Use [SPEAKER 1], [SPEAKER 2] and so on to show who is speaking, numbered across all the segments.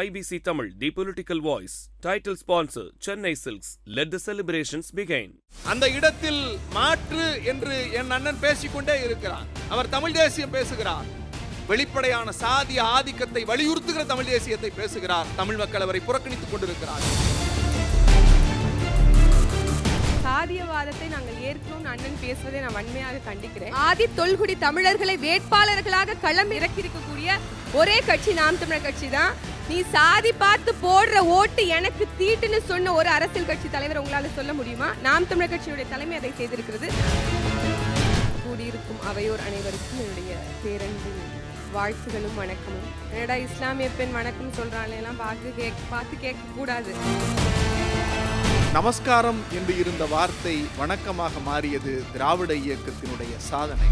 [SPEAKER 1] IBC Tamil, the political voice. Title sponsor, Chennai Silks. Let the celebrations begin.
[SPEAKER 2] அந்த இடத்தில் மாற்று என்று என் அண்ணன் பேசிக்கொண்டே இருக்கிறார். அவர் தமிழ் தேசியம் பேசுகிறார். வெளிப்படையான சாதிய ஆதிக்கத்தை வலியுறுத்துகிற தமிழ் தேசியத்தை பேசுகிறார். தமிழ் மக்கள் அவரை புறக்கணித்துக் கொண்டிருக்கிறார்.
[SPEAKER 3] சாதியவாதத்தை நாங்கள் ஏற்கனவே அண்ணன் பேசுவதை நான் வன்மையாக கண்டிக்கிறேன். ஆதி தொல்குடி தமிழர்களை வேட்பாளர்களாக களம் இறக்கியிருக்கக்கூடிய ஒரே கட்சி நாம் தமிழர் கட்சி தான். நீ சாதி பார்த்து போடுற ஓட்டு எனக்கு தீட்டுன்னு சொன்ன ஒரு அரசியல் கட்சி தலைவர் உங்களால சொல்ல முடியுமா? நாம் தமிழர் கட்சியுடைய தலைமை அதை செய்திருக்கிறது. கூடியிருக்கும் அவையோர் அனைவருக்கும் என்னுடைய பேரன்பின் வாழ்த்துகளும் வணக்கமும். என்னடா இஸ்லாமிய பெண் வணக்கம் சொல்றாங்க எல்லாம் பார்த்து கேட்க கூடாது.
[SPEAKER 2] நமஸ்காரம் என்று இருந்த வார்த்தை வணக்கமாக மாறியது திராவிட இயக்கத்தினுடைய சாதனை.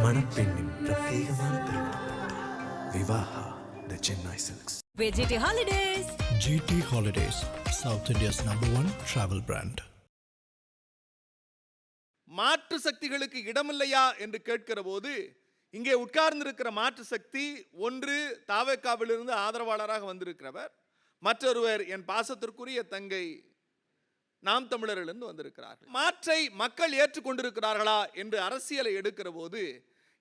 [SPEAKER 4] மணப்பெண்ணின் பிரத்யேகமான திருமணம் Vivaha the Chennai silks.
[SPEAKER 5] GT Holidays.
[SPEAKER 4] GT Holidays, South India's #1 travel brand.
[SPEAKER 2] மாற்று சக்திகளுக்கு இடமில்லையா என்று கேட்கிற போது இங்கே உட்கார்ந்திருக்கிற மாற்று சக்தி ஒன்று தாவேக்காவிலிருந்து ஆதரவாளராக வந்திருக்கிறவர், மற்றொருவர் என் பாசத்திற்குரிய தங்கை நாம் தமிழரிலிருந்து வந்திருக்கிறார்கள். மாற்றை மக்கள் ஏற்றுக்கொண்டிருக்கிறார்களா என்று அரசியலை எடுக்கிற போது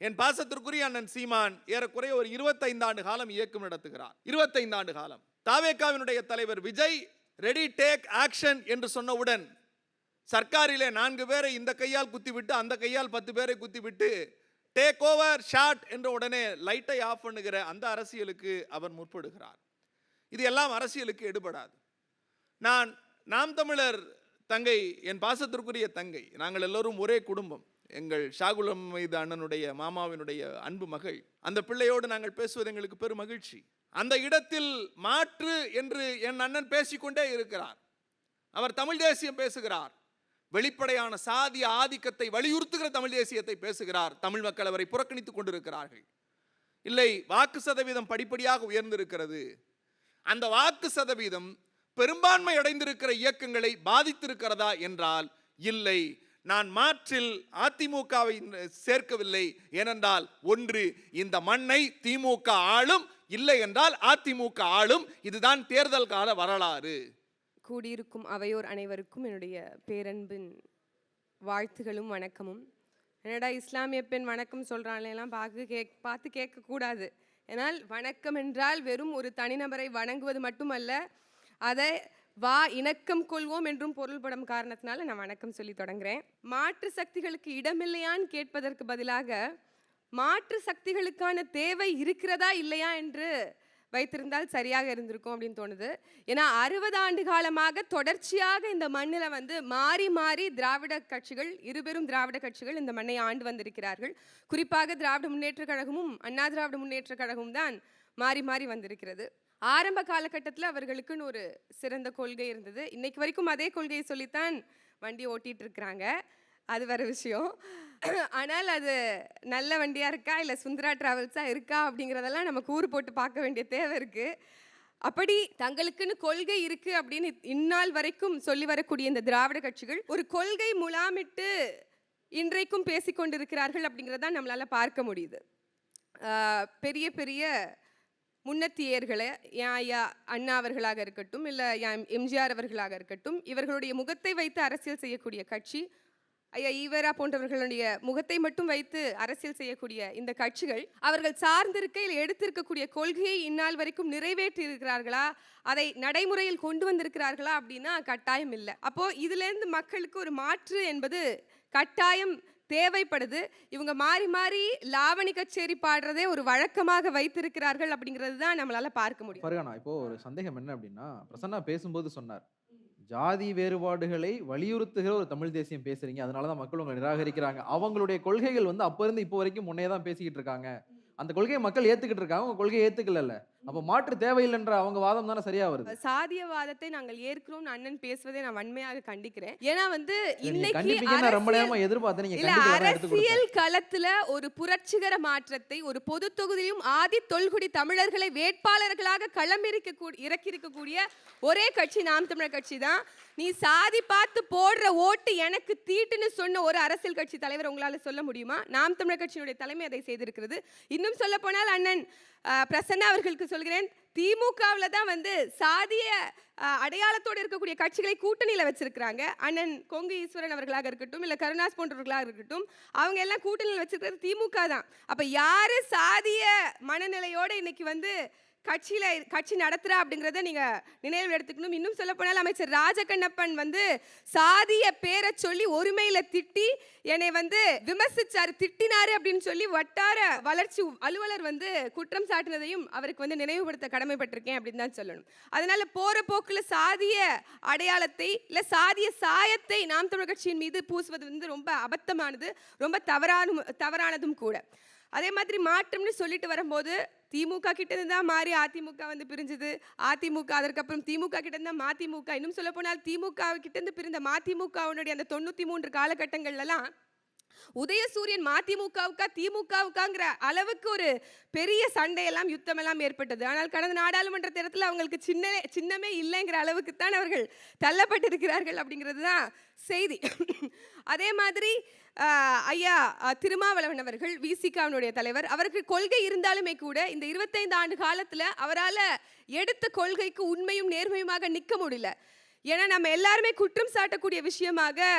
[SPEAKER 2] என் பாசத்திற்குரிய அண்ணன் சீமான் ஏறக்குறைய ஒரு 25 ஆண்டு காலம் இயக்கம் நடத்துகிறார். 25 ஆண்டு காலம். தாவேக்காவினுடைய தலைவர் விஜய் ரெடி டேக் ஆக்ஷன் என்று சொன்னவுடன் சர்க்காரிலே 4 பேரை இந்த கையால் குத்திவிட்டு அந்த கையால் 10 பேரை குத்திவிட்டு டேக் ஓவர் ஷாட் என்ற உடனே லைட்டை ஆஃப் பண்ணுகிற அந்த அரசியலுக்கு அவர் முற்படுகிறார். இது எல்லாம் அரசியலுக்கு எடுபடாது. நாம் தமிழர் தங்கை, என் பாசத்திற்குரிய தங்கை, நாங்கள் எல்லோரும் ஒரே குடும்பம். எங்கள் ஷாகுலம் மீது அண்ணனுடைய மாமாவினுடைய அன்பு மகள். அந்த பிள்ளையோடு நாங்கள் பேசுவது எங்களுக்கு பெரும் மகிழ்ச்சி. அந்த இடத்தில் மாற்று என்று என் அண்ணன் பேசிக்கொண்டே இருக்கிறார். அவர் தமிழ் தேசியம் பேசுகிறார். வெளிப்படையான சாதிய ஆதிக்கத்தை வலியுறுத்துகிற தமிழ் தேசியத்தை பேசுகிறார். தமிழ் மக்கள் அவரை புறக்கணித்துக் கொண்டிருக்கிறார்கள். இல்லை, வாக்கு சதவீதம் படிப்படியாக உயர்ந்திருக்கிறது. அந்த வாக்கு சதவீதம் பெரும்பான்மை அடைந்திருக்கிற இயக்கங்களை பாதித்திருக்கிறதா என்றால் இல்லை. நான் மாற்றில் அதிமுகவை சேர்க்கவில்லை. ஏனென்றால் ஒன்று, இந்த மண்ணை திமுக ஆளும், இல்லை என்றால் அதிமுக ஆளும். இதுதான் தேர்தல் கால வரலாறு.
[SPEAKER 3] கூடியிருக்கும் அவையோர் அனைவருக்கும் என்னுடைய பேரன்பின் வாழ்த்துகளும் வணக்கமும். என்னடா இஸ்லாமிய பெண் வணக்கம் சொல்றாங்க எல்லாம் பார்த்து கேட்க கூடாது. ஏன்னால் வணக்கம் என்றால் வெறும் ஒரு தனிநபரை வணங்குவது மட்டுமல்ல, அதை இணக்கம் கொள்வோம் என்றும் பொருள்படும் காரணத்தினால நான் வணக்கம் சொல்லி தொடங்குறேன். மாற்று சக்திகளுக்கு இடமில்லையான்னு கேட்பதற்கு பதிலாக மாற்று சக்திகளுக்கான தேவை இருக்கிறதா இல்லையா என்று வைத்திருந்தால் சரியாக இருந்திருக்கும் அப்படின்னு தோணுது. ஏன்னா 60 ஆண்டு காலமாக தொடர்ச்சியாக இந்த மண்ணில் மாறி மாறி திராவிட கட்சிகள், இருபெரும் திராவிட கட்சிகள் இந்த மண்ணை ஆண்டு வந்திருக்கிறார்கள். குறிப்பாக திராவிட முன்னேற்ற கழகமும் அண்ணா திராவிட முன்னேற்ற கழகமும் தான் மாறி மாறி வந்திருக்கிறது. ஆரம்ப காலகட்டத்தில் அவர்களுக்குன்னு ஒரு சிறந்த கொள்கை இருந்தது. இன்னைக்கு வரைக்கும் அதே கொள்கையை சொல்லித்தான் வண்டி ஓட்டிட்டு இருக்கிறாங்க. அது வேற விஷயம். ஆனால் அது நல்ல வண்டியா இருக்கா இல்லை சுந்தரா டிராவல்ஸா இருக்கா அப்படிங்கிறதெல்லாம் நம்ம கூறு போட்டு பார்க்க வேண்டிய தேவை இருக்கு. அப்படி தங்களுக்குன்னு கொள்கை இருக்கு அப்படின்னு இந்நாள் வரைக்கும் சொல்லி வரக்கூடிய இந்த திராவிட கட்சிகள் ஒரு கொள்கை முலாமிட்டு இன்றைக்கும் பேசிக்கொண்டிருக்கிறார்கள் அப்படிங்கிறதான் நம்மளால பார்க்க முடியுது. பெரிய பெரிய முன்னத்தியர்களை ஐயா அண்ணா அவர்களாக இருக்கட்டும், இல்லை எம்ஜிஆர் அவர்களாக இருக்கட்டும், இவர்களுடைய முகத்தை வைத்து அரசியல் செய்யக்கூடிய கட்சி, ஐயா ஈவரா போன்றவர்களுடைய முகத்தை மட்டும் வைத்து அரசியல் செய்யக்கூடிய இந்த கட்சிகள் அவர்கள் சார்ந்திருக்கையில் எடுத்திருக்கக்கூடிய கொள்கையை இந்நாள் வரைக்கும் நிறைவேற்றி இருக்கிறார்களா, அதை நடைமுறையில் கொண்டு வந்திருக்கிறார்களா அப்படின்னா கட்டாயம் இல்லை. அப்போ இதுல இருந்து மக்களுக்கு ஒரு மாற்று என்பது கட்டாயம் தேவைப்படுது. இவங்க மாறி மாறி லாவணி கச்சேரி பாடுறதே ஒரு வழக்கமாக வைத்திருக்கிறார்கள் அப்படிங்கிறது தான் நம்மளால பார்க்க முடியும்.
[SPEAKER 6] பரவாயில்ல. இப்போ ஒரு சந்தேகம் என்ன அப்படின்னா, பிரசன்னா பேசும்போது சொன்னார், ஜாதி வேறுபாடுகளை வலியுறுத்துகிற ஒரு தமிழ் தேசியம் பேசுறீங்க, அதனாலதான் மக்கள் உங்களை நிராகரிக்கிறாங்க. அவங்களுடைய கொள்கைகள் அப்ப இருந்து இப்போ வரைக்கும் முன்னே தான் பேசிக்கிட்டு இருக்காங்க. அந்த கொள்கையை மக்கள் ஏத்துக்கிட்டு இருக்காங்க, உங்க கொள்கையை ஏத்துக்கல. அப்ப மாற்று தேவையில்லைன்ற அவங்க வாதம் தானே சரியா வருது.
[SPEAKER 3] சாதியவாதத்தை நாங்கள் ஏற்கிறோம் அண்ணன் பேசுவதை நான் வன்மையாக கண்டிக்கிறேன். ஏன்னா இன்னைக்கு அரசியல் களத்துல ஒரு புரட்சிகர மாற்றத்தை, ஒரு பொது தொகுதியிலும் ஆதி தொல்குடி தமிழர்களை வேட்பாளர்களாக களம் இறக்கியிருக்கக்கூடிய ஒரே கட்சி நாம் தமிழர் கட்சி தான். நீ சாதி பார்த்து போடுற ஓட்டு எனக்கு தீட்டுன்னு சொன்ன ஒரு அரசியல் கட்சி தலைவர் உங்களால சொல்ல முடியுமா? நாம் தமிழர் கட்சியினுடைய தலைமை அதை செய்திருக்கிறது. இன்னும் இன்னும் சொல்ல போனால் அண்ணன் பிரசன்னா அவர்களுக்கு சொல்கிறேன், திமுகவில் தான் வந்து சாதிய அடையாளத்தோடு இருக்கக்கூடிய கட்சிகளை கூட்டணியில் வச்சிருக்கிறாங்க. அண்ணன் கொங்கு ஈஸ்வரன் அவர்களாக இருக்கட்டும், இல்லை கருணாஸ் போன்றவர்களாக இருக்கட்டும், அவங்க எல்லாம் கூட்டணியில் வச்சிருக்கிறது திமுக தான். அப்போ யாரு சாதிய மனநிலையோடு இன்னைக்கு வந்து கட்சி நடத்துறா அப்படிங்கிறத நீங்க நினைவில் எடுத்துக்கணும். இன்னும் சொல்ல போனால் அமைச்சர் ராஜகண்ணப்பன் வந்து சாதிய பேரை சொல்லி ஒருமையில திட்டி என்னை வந்து விமர்சிச்சாரு, திட்டினாரு அப்படின்னு சொல்லி வட்டார வளர்ச்சி அலுவலர் வந்து குற்றம் சாட்டினதையும் அவருக்கு வந்து நினைவுபடுத்த கடமைப்பட்டிருக்கேன் அப்படின்னு தான் சொல்லணும். அதனால போற போக்குல சாதிய அடையாளத்தை இல்ல சாதிய சாயத்தை நாம் தமிழர் கட்சியின் மீது பூசுவது வந்து ரொம்ப அபத்தமானது, ரொம்ப தவறானதும் கூட. அதே மாதிரி மாற்றம்னு சொல்லிட்டு வரும்போது திமுக கிட்ட இருந்து தான் மாறி அதிமுக வந்து பிரிஞ்சது, அதிமுக அதற்கப்புறம் திமுக கிட்ட இருந்தா மதிமுக, இன்னும் சொல்ல போனால் திமுக கிட்ட இருந்து பிரிந்த மதிமுகவுடைய அந்த 93 காலகட்டங்கள்லாம் உதயசூரியன் மதிமுகவுக்கா திமுகவுக்காங்கிற அளவுக்கு ஒரு பெரிய சண்டையெல்லாம் யுத்தமெல்லாம் ஏற்பட்டது. ஆனால் கடந்த நாடாளுமன்ற தேர்தலில் அவங்களுக்கு சின்னமே இல்லைங்கிற அளவுக்கு தான் அவர்கள் தள்ளப்பட்டிருக்கிறார்கள் அப்படிங்கிறது தான் செய்தி. அதே மாதிரி ஐயா திருமாவளவன் அவர்கள் விசிகாவினுடைய தலைவர், அவருக்கு கொள்கை இருந்தாலுமே கூட இந்த 25 ஆண்டு காலத்தில் அவரால் எடுத்த கொள்கைக்கு உண்மையும் நேர்மையுமாக நிற்க முடியல. ஏன்னா நம்ம எல்லாருமே குற்றம் சாட்டக்கூடிய விஷயமாக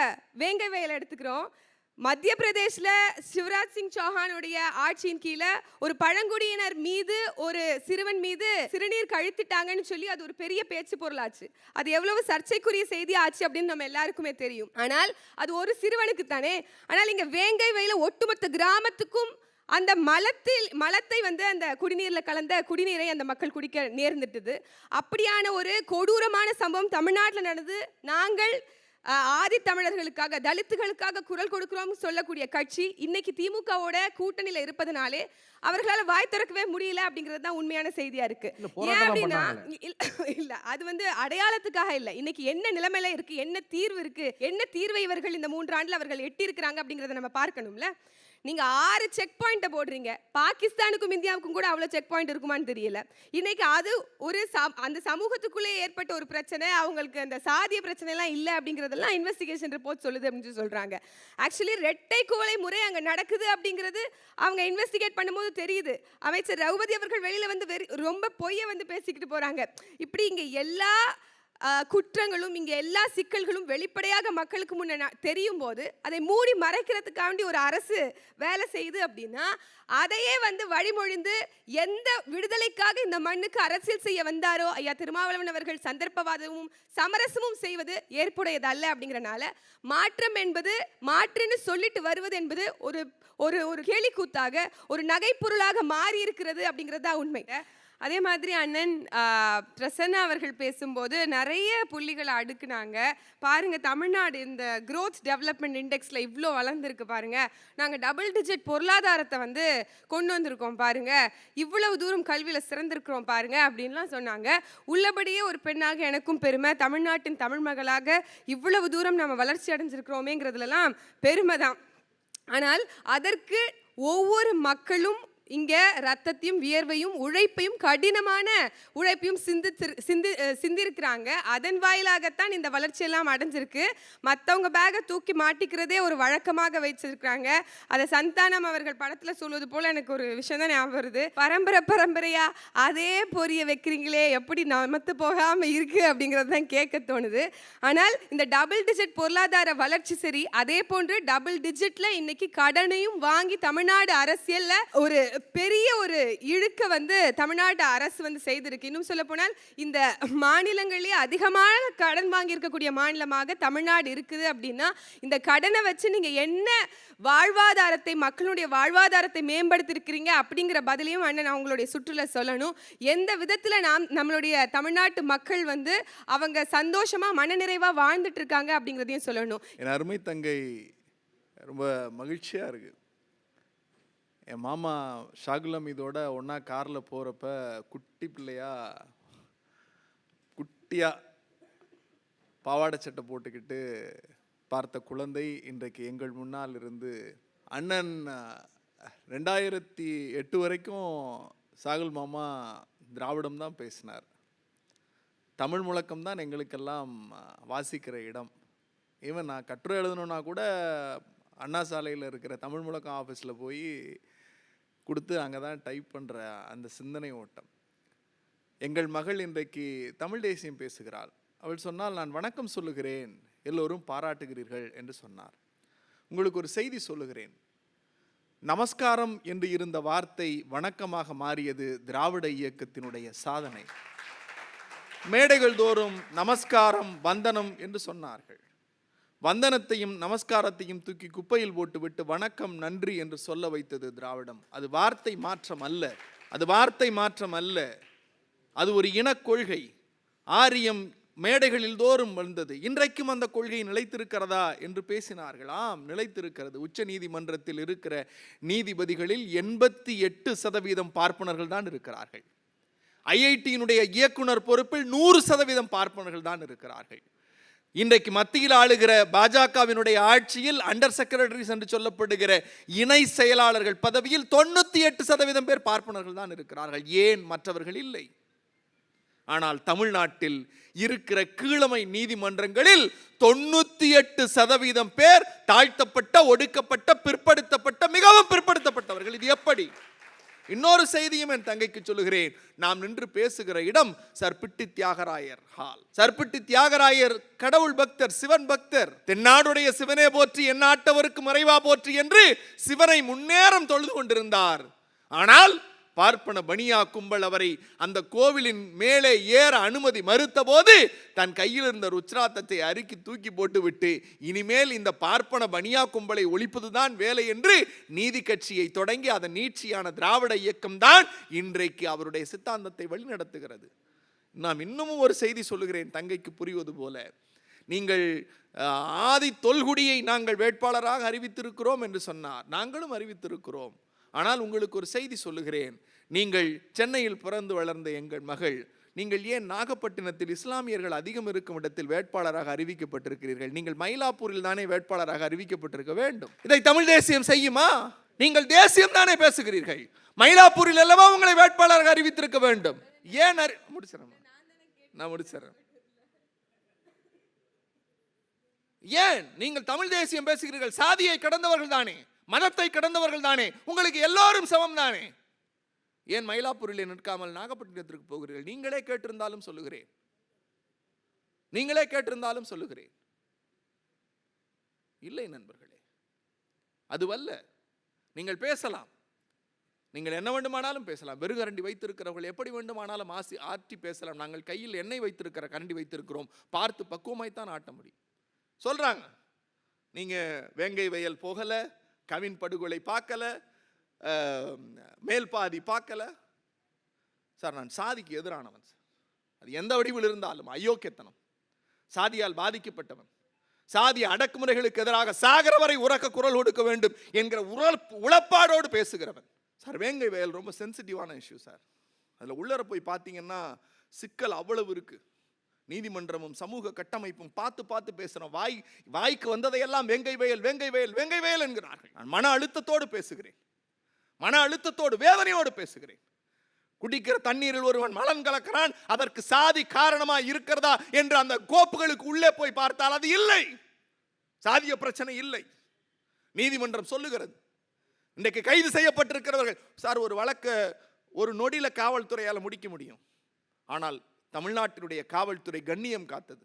[SPEAKER 3] வேங்கை வயலை எடுத்துக்கிறோம். மத்திய பிரதேசில் சிவராஜ் சிங் சௌஹானுடைய ஆட்சியின் கீழே ஒரு பழங்குடியினர் மீது ஒரு சிறுவன் மீது சிறுநீர் கழித்துட்டாங்கன்னு சொல்லி அது ஒரு பெரிய பேச்சு பொருளாச்சு. அது எவ்வளவு சர்ச்சைக்குரிய செய்தி ஆச்சு அப்படின்னு நம்ம எல்லாருக்குமே தெரியும். ஆனால் அது ஒரு சிறுவனுக்கு தானே. ஆனால் இங்க வேங்கை வயல ஒட்டுமொத்த கிராமத்துக்கும் அந்த மலத்தை வந்து அந்த குடிநீரில் கலந்த குடிநீரை அந்த மக்கள் குடிக்க நேர்ந்துட்டது. அப்படியான ஒரு கொடூரமான சம்பவம் தமிழ்நாட்டில் நடந்து நாங்கள் ஆதி தமிழர்களுக்காக தலித்துகளுக்காக குரல் கொடுக்கிறோம் சொல்லக்கூடிய கட்சி இன்னைக்கு திமுகவோட கூட்டணியில இருப்பதனாலே அவர்களால் வாய் திறக்கவே முடியல அப்படிங்கிறது தான் உண்மையான செய்தியா இருக்கு. ஏன் அப்படின்னா இல்ல அது வந்து அடையாளத்துக்காக இல்ல, இன்னைக்கு என்ன நிலைமையில இருக்கு, என்ன தீர்வு இருக்கு, என்ன தீர்வை இவர்கள் இந்த 3 ஆண்டுல அவர்கள் எட்டி இருக்கிறாங்க அப்படிங்கறத நம்ம பார்க்கணும்ல. நீங்க 6 செக் பாயிண்ட போடுறீங்க, பாகிஸ்தானுக்கும் இந்தியாவுக்கும் கூட அவ்வளவு செக் பாயிண்ட் இருக்குமான்னு தெரியல. இன்னைக்கு அது ஒரு அந்த சமூகத்துக்குள்ளே ஏற்பட்ட ஒரு பிரச்சனை, அவங்களுக்கு அந்த சாதிய பிரச்சனை எல்லாம் இல்ல அப்படிங்கறதெல்லாம் இன்வெஸ்டிகேஷன் ரிப்போர்ட் சொல்லுது அப்படின்னு சொல்றாங்க. ஆக்சுவலி ரெட்டை குவளை முறை அங்க நடக்குது அப்படிங்கிறது அவங்க இன்வெஸ்டிகேட் பண்ணும்போது தெரியுது. அமைச்சர் ரகுபதி அவர்கள் வெளியில வந்து ரொம்ப பொய்ய வந்து பேசிக்கிட்டு போறாங்க. இப்படி இங்க எல்லா குற்றங்களும் இங்கே எல்லா சிக்கல்களும் வெளிப்படையாக மக்களுக்கு முன்ன தெரியும் போது அதை மூடி மறைக்கிறதுக்காண்டி ஒரு அரசு வேலை செய்யுது அப்படின்னா அதையே வந்து வழிமொழிந்து எந்த விடுதலைக்காக இந்த மண்ணுக்கு அரசியல் செய்ய வந்தாரோ ஐயா திருமாவளவன் அவர்கள் சந்தர்ப்பவாதமும் சமரசமும் செய்வது ஏற்புடையது அல்ல. அப்படிங்கிறனால மாற்றம் என்பது மாற்றுன்னு சொல்லிட்டு வருவது என்பது ஒரு ஒரு கேலிக்கூத்தாக ஒரு நகைப்பொருளாக மாறி இருக்கிறது அப்படிங்கிறது தான் உண்மை. அதே மாதிரி அண்ணன் பிரசன்னா அவர்கள் பேசும்போது நிறைய புள்ளிகளை அடுக்குனாங்க. பாருங்க, தமிழ்நாடு இந்த க்ரோத் டெவலப்மெண்ட் இண்டெக்ஸில் இவ்வளோ வளர்ந்துருக்கு பாருங்க, நாங்கள் டபுள் டிஜிட் பொருளாதாரத்தை வந்து கொண்டு வந்திருக்கோம் பாருங்க, இவ்வளவு தூரம் கல்வியில் சிறந்திருக்கிறோம் பாருங்க அப்படின்லாம் சொன்னாங்க. உள்ளபடியே ஒரு பெண்ணாக எனக்கும் பெருமை, தமிழ்நாட்டின் தமிழ் மகளாக இவ்வளவு தூரம் நம்ம வளர்ச்சி அடைஞ்சிருக்கிறோமேங்கிறதுலாம் பெருமை தான். ஆனால் அதற்கு ஒவ்வொரு மக்களும் இங்கே ரத்தத்தையும் வியர்வையும் உழைப்பையும் கடினமான உழைப்பையும் சிந்திருக்கிறாங்க. அதன் வாயிலாகத்தான் இந்த வளர்ச்சியெல்லாம் அடைஞ்சிருக்கு. மற்றவங்க பேகை தூக்கி மாட்டிக்கிறதே ஒரு வழக்கமாக வச்சிருக்கிறாங்க. அதை சந்தானம் அவர்கள் படத்தில் சொல்வது போல் எனக்கு ஒரு விஷயம் தான் ஞாபகம் வருது. பரம்பரையா அதே பொரிய வைக்கிறீங்களே, எப்படி நமத்து போகாமல் இருக்கு அப்படிங்கிறது தான் கேட்க தோணுது. ஆனால் இந்த டபுள் டிஜிட் பொருளாதார வளர்ச்சி சரி, அதே போன்று டபுள் டிஜிட்ல இன்னைக்கு கடனையும் வாங்கி தமிழ்நாடு அரசியல்ல ஒரு பெரிய ஒரு இழுக்க வந்து தமிழ்நாடு அரசு வந்து செய்திருக்கு. இன்னும் சொல்ல போனால் இந்த மாநிலங்களிலே அதிகமான கடன் வாங்கி இருக்கக்கூடிய மாநிலமாக தமிழ்நாடு இருக்குது. அப்படின்னா இந்த கடனை வச்சு நீங்க என்ன வாழ்வாதாரத்தை மக்களுடைய வாழ்வாதாரத்தை மேம்படுத்திருக்கிறீங்க அப்படிங்கிற பதிலையும் அண்ணன் அவங்களுடைய சுற்றுல சொல்லணும். எந்த விதத்துல நம்மளுடைய தமிழ்நாட்டு மக்கள் வந்து அவங்க சந்தோஷமா மனநிறைவா வாழ்ந்துட்டு இருக்காங்க அப்படிங்கிறதையும் சொல்லணும்.
[SPEAKER 2] என் அருமை தங்கை ரொம்ப மகிழ்ச்சியா இருக்கு. என் மாமா ஷாகுலம் இதோட ஒன்றா காரில் போகிறப்ப குட்டி பிள்ளையா குட்டியாக பாவாடை சட்டை போட்டுக்கிட்டு பார்த்த குழந்தை இன்றைக்கு எங்கள் முன்னால் இருந்து அண்ணன் 2008 வரைக்கும் சாகுல் மாமா திராவிடம் தான் பேசினார். தமிழ் முழக்கம் தான் எங்களுக்கெல்லாம் வாசிக்கிற இடம். ஈவன் நான் கட்டுரை எழுதணுன்னா கூட அண்ணா சாலையில் இருக்கிற தமிழ் முழக்கம் ஆஃபீஸில் போய் கொடுத்து அங்கே தான் டைப் பண்ணுற அந்த சிந்தனை ஓட்டம். எங்கள் மகள் இன்றைக்கு தமிழ் தேசியம் பேசுகிறாள். அவள் சொன்னால், நான் வணக்கம் சொல்லுகிறேன், எல்லோரும் பாராட்டுகிறீர்கள் என்று சொன்னார். உங்களுக்கு ஒரு செய்தி சொல்லுகிறேன். நமஸ்காரம் என்று இருந்த வார்த்தை வணக்கமாக மாறியது திராவிட இயக்கத்தினுடைய சாதனை. மேடைகள் தோறும் நமஸ்காரம் வந்தனம் என்று சொன்னார்கள். வந்தனத்தையும் நமஸ்காரத்தையும் தூக்கி குப்பையில் போட்டுவிட்டு வணக்கம் நன்றி என்று சொல்ல வைத்தது திராவிடம். அது வார்த்தை மாற்றம் அல்ல, அது வார்த்தை மாற்றம் அல்ல, அது ஒரு இனக் கொள்கை. ஆரியம் மேடைகளில் தோறும் வந்தது. இன்றைக்கும் அந்த கொள்கை நிலைத்திருக்கிறதா என்று பேசினார்கள். ஆம், நிலைத்திருக்கிறது. உச்ச நீதிமன்றத்தில் இருக்கிற நீதிபதிகளில் 88% பார்ப்பனர்கள் தான் இருக்கிறார்கள். ஐஐடியினுடைய இயக்குனர் பொறுப்பில் 100% பார்ப்பனர்கள் தான் இருக்கிறார்கள். இன்றைக்கு மத்தியில் ஆளுகிற பாஜகவினுடைய ஆட்சியில் அண்டர் செக்ரட்டரிஸ் என்று சொல்லப்படுகிற இணை செயலாளர்கள் பதவியில் 98% பேர் பார்ப்பனர்கள் தான் இருக்கிறார்கள். ஏன் மற்றவர்கள் இல்லை? ஆனால் தமிழ்நாட்டில் இருக்கிற கீழமை நீதிமன்றங்களில் 98% பேர் தாழ்த்தப்பட்ட, ஒடுக்கப்பட்ட, பிற்படுத்தப்பட்ட, மிகவும் பிற்படுத்தப்பட்டவர்கள். இது எப்படி? இன்னொரு செய்தியும் என் தங்கைக்கு சொல்லுகிறேன். நாம் நின்று பேசுகிற இடம் சர்பிட்டி தியாகராயர் ஹால். சர்பிட்டி தியாகராயர் கடவுள் பக்தர், சிவன் பக்தர். தென்னாடுடைய சிவனே போற்றி, எந்நாட்டவருக்கு மறைவா போற்றி என்று சிவனை முன்னேறம் தொழுது கொண்டிருந்தார். ஆனால் பார்ப்பன பனியா கும்பல் அவரை அந்த கோவிலின் மேலே ஏற அனுமதி மறுத்த போது தன் கையில் இருந்த ருத்ராத்தத்தை அறுக்கி தூக்கி போட்டுவிட்டு, இனிமேல் இந்த பார்ப்பன பனியா கும்பலை ஒழிப்பதுதான் வேலை என்று நீதி கட்சியை தொடங்கி அதன் நீட்சியான திராவிட இயக்கம்தான் இன்றைக்கு அவருடைய சித்தாந்தத்தை வழிநடத்துகிறது. நாம் இன்னமும் ஒரு செய்தி சொல்லுகிறேன் தங்கைக்கு புரிவது போல. நீங்கள் ஆதி தொல்குடியை நாங்கள் வேட்பாளராக அறிவித்திருக்கிறோம் என்று சொன்னார். நாங்களும் அறிவித்திருக்கிறோம். ஆனால் உங்களுக்கு ஒரு செய்தி சொல்லுகிறேன். நீங்கள் சென்னையில் பிறந்து வளர்ந்த எங்கள் மகள், நீங்கள் ஏன் நாகப்பட்டினத்தில் இஸ்லாமியர்கள் அதிகம் இருக்கும் இடத்தில் வேட்பாளராக அறிவிக்கப்பட்டிருக்கிறீர்கள்? நீங்கள் மயிலாப்பூரில் தானே வேட்பாளராக அறிவிக்கப்பட்டிருக்க வேண்டும். இதை தமிழ் தேசியம் செய்யுமா? நீங்கள் தேசியம் தானே பேசுகிறீர்கள். மயிலாப்பூரில் அல்லவா உங்களை வேட்பாளராக அறிவித்திருக்க வேண்டும். ஏன் முடிச்சிடறேன். ஏன் நீங்கள் தமிழ் தேசியம் பேசுகிறீர்கள்? சாதியை கடந்தவர்கள் தானே, மதத்தை கடந்தவர்கள் தானே, உங்களுக்கு எல்லோரும் சமம் தானே. ஏன் மயிலாப்பூரில் நிற்காமல் நாகப்பட்டினத்திற்கு போகிறீர்கள்? நீங்களே கேட்டிருந்தாலும் சொல்லுகிறேன். இல்லை நண்பர்களே, அதுவல்ல. நீங்கள் பேசலாம், நீங்கள் என்ன வேண்டுமானாலும் பேசலாம். வெறுகரண்டி வைத்திருக்கிறவர்கள் எப்படி வேண்டுமானாலும் ஆற்றி பேசலாம். நாங்கள் கையில் எண்ணெய் வைத்திருக்கிற கரண்டி வைத்திருக்கிறோம், பார்த்து பக்குவமாய்த்தான் ஆட்ட முடியும். சொல்றாங்க, நீங்க வேங்கை வயல் போகல, கவின் படுகொலை பார்க்கல, மேல்பாதி பார்க்கல. சார், நான் சாதிக்கு எதிரானவன் சார். அது எந்த வடிவில் இருந்தாலும் அயோக்கியத்தனம், சாதியால் பாதிக்கப்பட்டவன், சாதி அடக்குமுறைகளுக்கு எதிராக சாகர வரை உறக்க குரல் கொடுக்க வேண்டும் என்கிற உளப்பாடோடு பேசுகிறவன் சார். வேங்கை வயல் ரொம்ப சென்சிட்டிவான இஷ்யூ சார். அதில் உள்ளர போய் பார்த்தீங்கன்னா சிக்கல் அவ்வளவு இருக்கு. நீதிமன்றமும் சமூக கட்டமைப்பும் பார்த்து பேசுறோம். வாய்க்கு வந்ததையெல்லாம் வேங்கை வயல் என்கிறார்கள். நான் மன அழுத்தத்தோடு பேசுகிறேன், மன அழுத்தத்தோடு வேதனையோடு பேசுகிறேன். குடிக்கிற தண்ணீரில் ஒருவன் மலம் கலக்கிறான், அதற்கு சாதி காரணமா இருக்கிறதா என்று அந்த கோப்புகளுக்கு உள்ளே போய் பார்த்தால் அது இல்லை. சாதிய பிரச்சனை இல்லை. நீதிமன்றம் சொல்லுகிறது. இன்றைக்கு கைது செய்யப்பட்டிருக்கிறவர்கள் சார், ஒரு வழக்கு ஒரு நொடியில காவல்துறையால் முடிக்க முடியும். ஆனால் தமிழ்நாட்டினுடைய காவல்துறை கண்ணியம் காத்தது,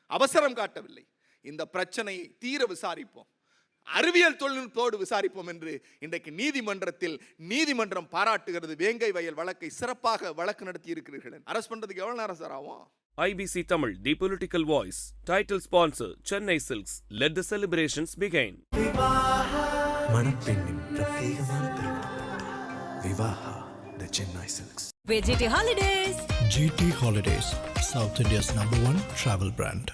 [SPEAKER 2] அவசரம் காட்டவில்லை. இந்த பிரச்சனையை தீர விசாரிப்போம், அறிவியல் தொழில்நுட்பத்தோடு விசாரிப்போம் என்று இன்றைக்கு நீதிமன்றம் பாராட்டுகிறது. வேங்கை வயல் வழக்கை சிறப்பாக வழக்கு நடத்தி இருக்கிறீர்கள். அரஸ்ட் பண்றதுக்கு எவ்வளவு நேரம் சார் ஆகும்?
[SPEAKER 1] IBC Tamil, the political voice. Title sponsor, Chennai Silks. Let the celebrations begin.
[SPEAKER 5] மணப்பெண்ணின் பிரத்யேகமான திருமணம் Vivaha, the Chennai Silks.
[SPEAKER 7] GT Holidays.
[SPEAKER 4] GT Holidays, South India's #1 travel brand.